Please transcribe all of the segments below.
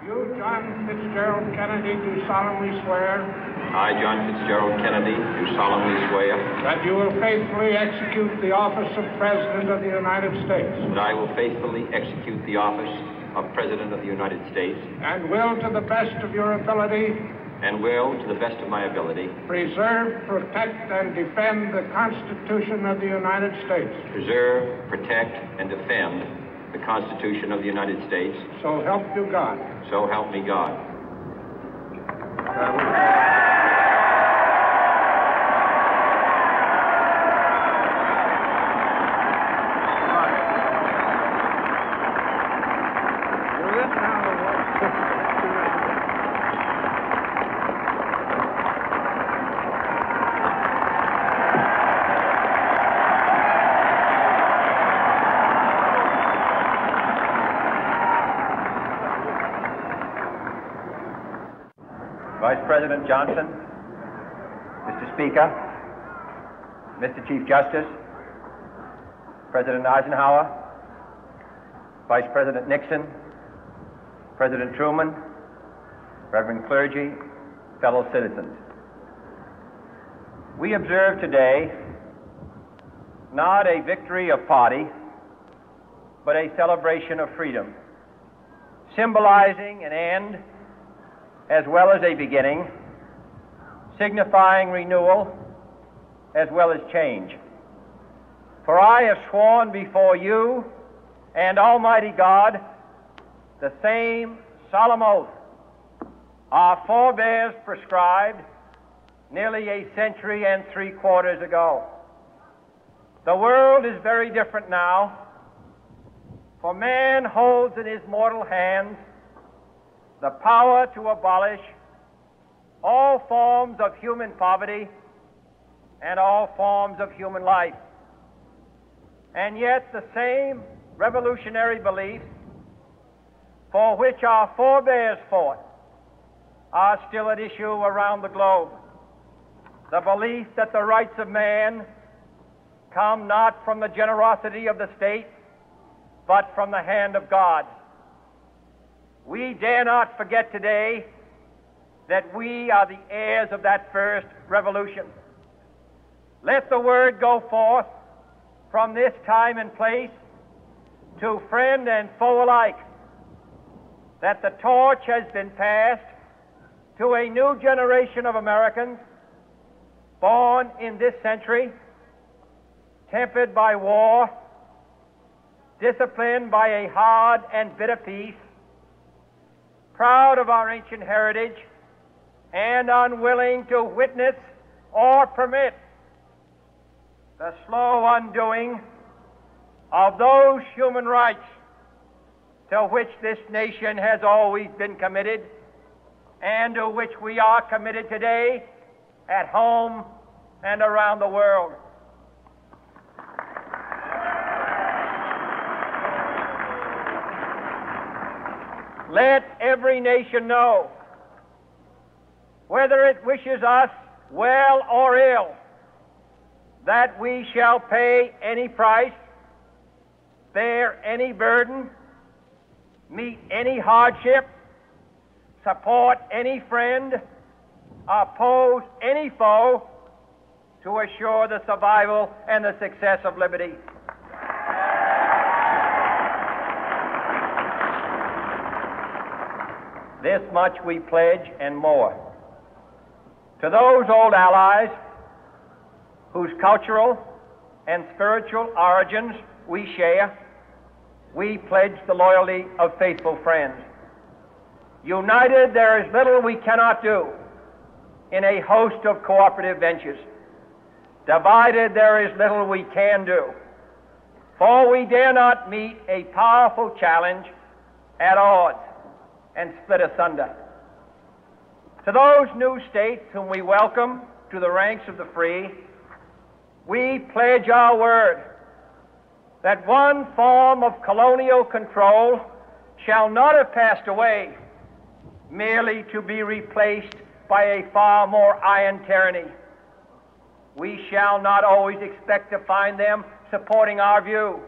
You, John Fitzgerald Kennedy, do solemnly swear. I, John Fitzgerald Kennedy, do solemnly swear. That you will faithfully execute the office of President of the United States. That I will faithfully execute the office of President of the United States. And will, to the best of your ability. And will, to the best of my ability. Preserve, protect, and defend the Constitution of the United States. Preserve, protect, and defend the Constitution of the United States. So help you God. So help me God. Vice President Johnson, Mr. Speaker, Mr. Chief Justice, President Eisenhower, Vice President Nixon, President Truman, Reverend clergy, fellow citizens. We observe today not a victory of party, but a celebration of freedom, symbolizing an end as well as a beginning, signifying renewal as well as change. For I have sworn before you and Almighty God the same solemn oath our forebears prescribed nearly a century and 3/4 ago. The world is very different now, for man holds in his mortal hands the power to abolish all forms of human poverty and all forms of human life. And yet the same revolutionary beliefs for which our forebears fought are still at issue around the globe. The belief that the rights of man come not from the generosity of the state, but from the hand of God. We dare not forget today that we are the heirs of that first revolution. Let the word go forth from this time and place to friend and foe alike that the torch has been passed to a new generation of Americans born in this century, tempered by war, disciplined by a hard and bitter peace, proud of our ancient heritage, and unwilling to witness or permit the slow undoing of those human rights to which this nation has always been committed and to which we are committed today at home and around the world. Let every nation know, whether it wishes us well or ill, that we shall pay any price, bear any burden, meet any hardship, support any friend, oppose any foe, to assure the survival and the success of liberty. This much we pledge and more. To those old allies whose cultural and spiritual origins we share, we pledge the loyalty of faithful friends. United, there is little we cannot do in a host of cooperative ventures. Divided, there is little we can do, for we dare not meet a powerful challenge at odds and split asunder. To those new states whom we welcome to the ranks of the free, we pledge our word that one form of colonial control shall not have passed away merely to be replaced by a far more iron tyranny. We shall not always expect to find them supporting our view,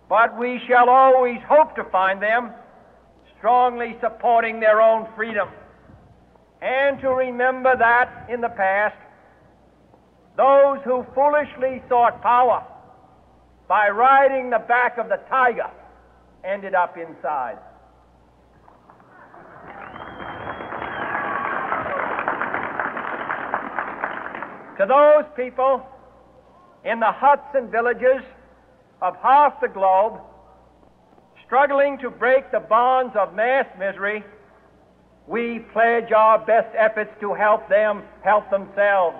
but we shall always hope to find them strongly supporting their own freedom, and to remember that in the past, those who foolishly sought power by riding the back of the tiger ended up inside. To those people in the huts and villages of half the globe struggling to break the bonds of mass misery, we pledge our best efforts to help them help themselves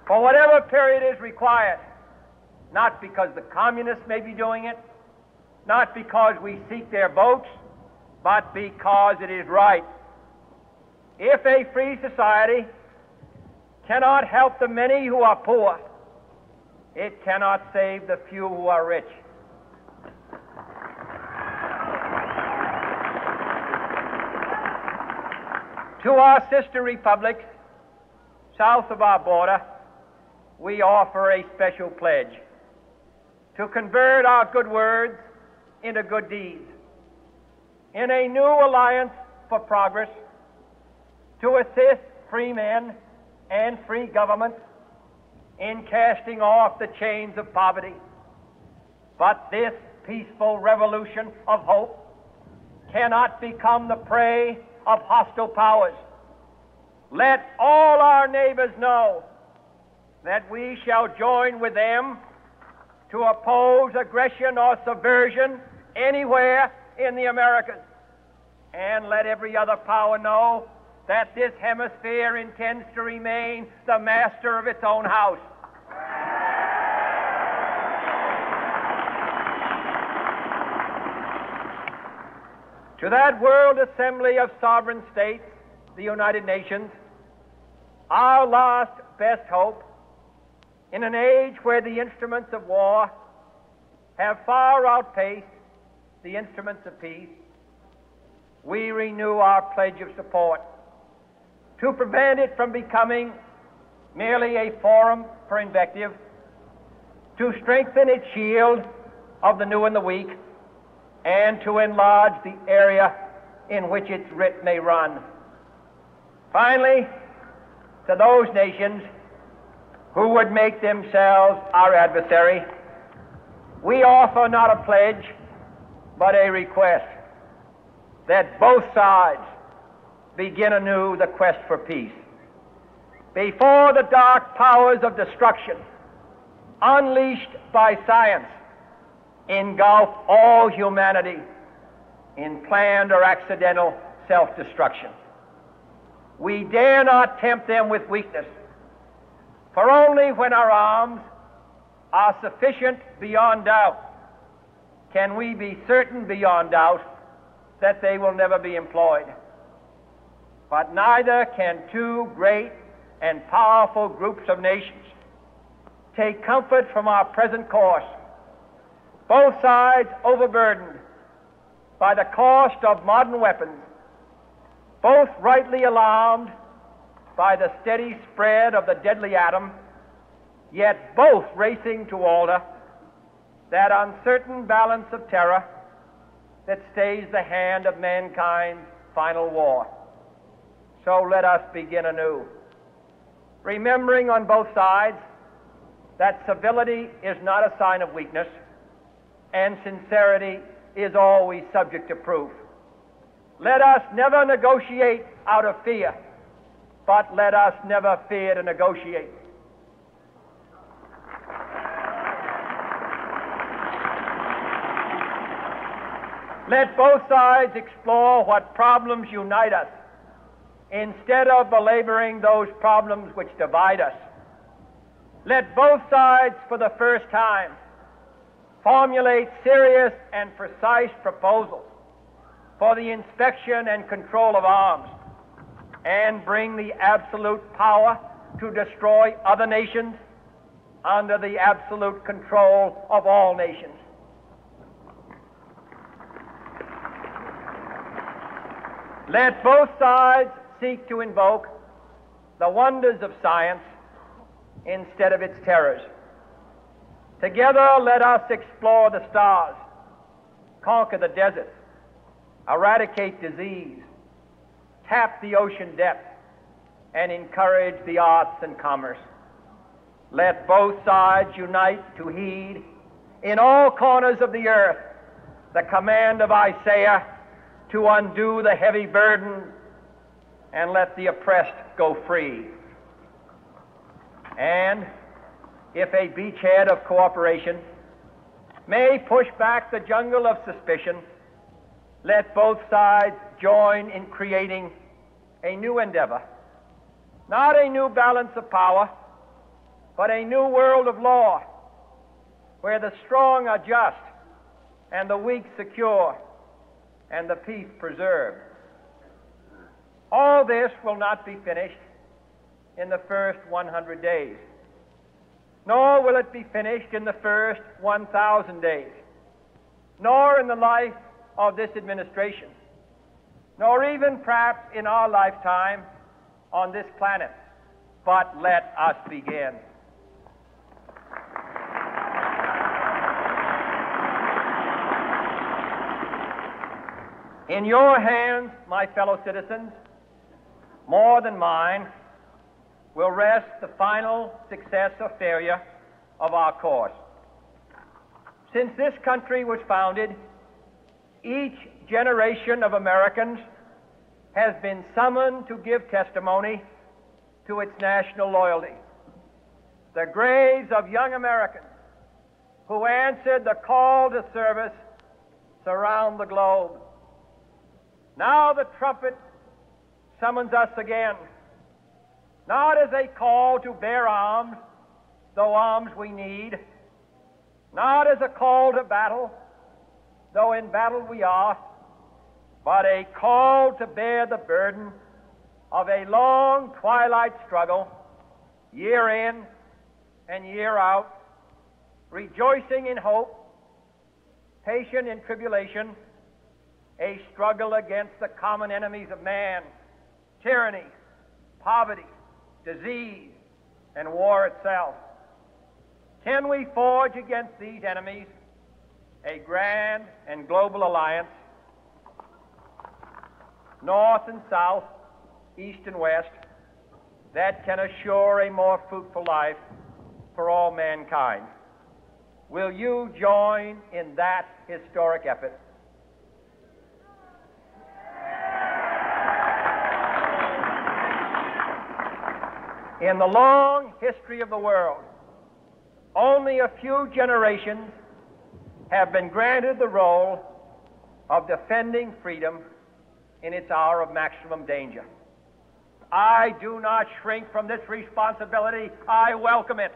for whatever period is required, not because the communists may be doing it, not because we seek their votes, but because it is right. If a free society cannot help the many who are poor, it cannot save the few who are rich. To our sister republics south of our border, we offer a special pledge to convert our good words into good deeds, in a new alliance for progress, to assist free men and free governments in casting off the chains of poverty. But this peaceful revolution of hope cannot become the prey of hostile powers. Let all our neighbors know that we shall join with them to oppose aggression or subversion anywhere in the Americas. And let every other power know that this hemisphere intends to remain the master of its own house. To that World Assembly of Sovereign States, the United Nations, our last best hope, in an age where the instruments of war have far outpaced the instruments of peace, we renew our pledge of support to prevent it from becoming merely a forum for invective, to strengthen its shield of the new and the weak, and to enlarge the area in which its writ may run. Finally, to those nations who would make themselves our adversary, we offer not a pledge, but a request that both sides begin anew the quest for peace. Before the dark powers of destruction, unleashed by science, engulf all humanity in planned or accidental self-destruction, we dare not tempt them with weakness, for only when our arms are sufficient beyond doubt can we be certain beyond doubt that they will never be employed. But neither can two great and powerful groups of nations take comfort from our present course, both sides overburdened by the cost of modern weapons, both rightly alarmed by the steady spread of the deadly atom, yet both racing to alter that uncertain balance of terror that stays the hand of mankind's final war. So let us begin anew, remembering on both sides that civility is not a sign of weakness, and sincerity is always subject to proof. Let us never negotiate out of fear, but let us never fear to negotiate. Let both sides explore what problems unite us, instead of belaboring those problems which divide us. Let both sides, for the first time, formulate serious and precise proposals for the inspection and control of arms, and bring the absolute power to destroy other nations under the absolute control of all nations. Let both sides seek to invoke the wonders of science instead of its terrors. Together, let us explore the stars, conquer the deserts, eradicate disease, tap the ocean depth, and encourage the arts and commerce. Let both sides unite to heed in all corners of the earth the command of Isaiah to undo the heavy burden and let the oppressed go free. And if a beachhead of cooperation may push back the jungle of suspicion, let both sides join in creating a new endeavor, not a new balance of power, but a new world of law, where the strong are just and the weak secure and the peace preserved. All this will not be finished in the first 100 days, nor will it be finished in the first 1,000 days, nor in the life of this administration, nor even perhaps in our lifetime on this planet. But let us begin. In your hands, my fellow citizens, more than mine, will rest the final success or failure of our course. Since this country was founded, each generation of Americans has been summoned to give testimony to its national loyalty. The graves of young Americans who answered the call to service surround the globe. Now the trumpet summons us again, not as a call to bear arms, though arms we need, not as a call to battle, though in battle we are, but a call to bear the burden of a long twilight struggle, year in and year out, rejoicing in hope, patient in tribulation, a struggle against the common enemies of man, tyranny, poverty, disease, and war itself. Can we forge against these enemies a grand and global alliance, north and south, east and west, that can assure a more fruitful life for all mankind? Will you join in that historic effort? In the long history of the world, only a few generations have been granted the role of defending freedom in its hour of maximum danger. I do not shrink from this responsibility. I welcome it.